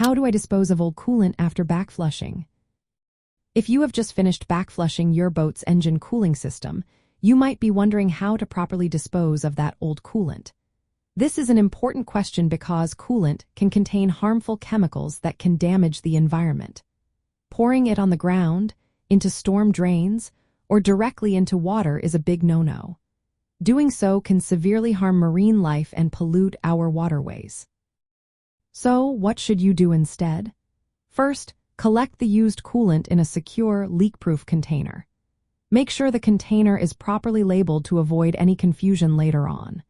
How do I dispose of old coolant after backflushing? If you have just finished backflushing your boat's engine cooling system, you might be wondering how to properly dispose of that old coolant. This is an important question because coolant can contain harmful chemicals that can damage the environment. Pouring it on the ground, into storm drains, or directly into water is a big no-no. Doing so can severely harm marine life and pollute our waterways. So, what should you do instead? First, collect the used coolant in a secure, leak-proof container. Make sure the container is properly labeled to avoid any confusion later on.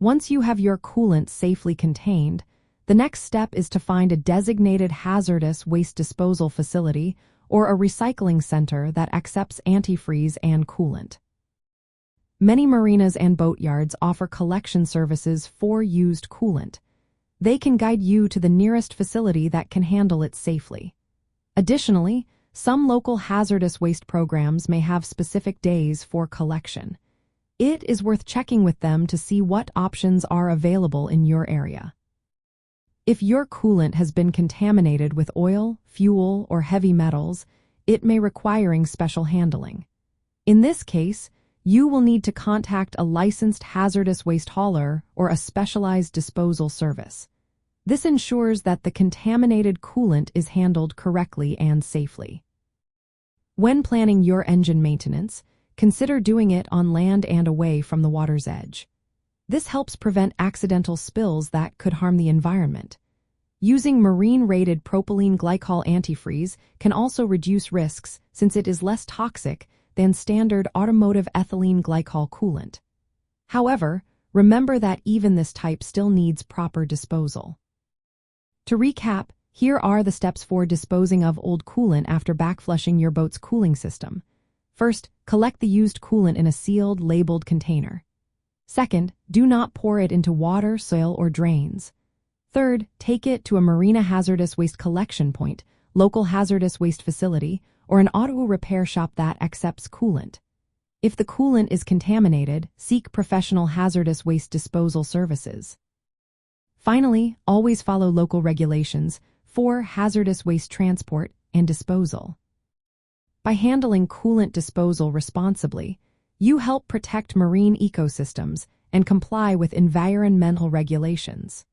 Once you have your coolant safely contained, the next step is to find a designated hazardous waste disposal facility or a recycling center that accepts antifreeze and coolant. Many marinas and boatyards offer collection services for used coolant. They can guide you to the nearest facility that can handle it safely. Additionally, some local hazardous waste programs may have specific days for collection. It is worth checking with them to see what options are available in your area. If your coolant has been contaminated with oil, fuel, or heavy metals, it may require special handling. In this case, you will need to contact a licensed hazardous waste hauler or a specialized disposal service. This ensures that the contaminated coolant is handled correctly and safely. When planning your engine maintenance, consider doing it on land and away from the water's edge. This helps prevent accidental spills that could harm the environment. Using marine-rated propylene glycol antifreeze can also reduce risks since it is less toxic than standard automotive ethylene glycol coolant. However, remember that even this type still needs proper disposal. To recap, here are the steps for disposing of old coolant after backflushing your boat's cooling system. First, collect the used coolant in a sealed, labeled container. Second, do not pour it into water, soil, or drains. Third, take it to a marina hazardous waste collection point, local hazardous waste facility, or an auto repair shop that accepts coolant. If the coolant is contaminated, seek professional hazardous waste disposal services. Finally, always follow local regulations for hazardous waste transport and disposal. By handling coolant disposal responsibly, you help protect marine ecosystems and comply with environmental regulations.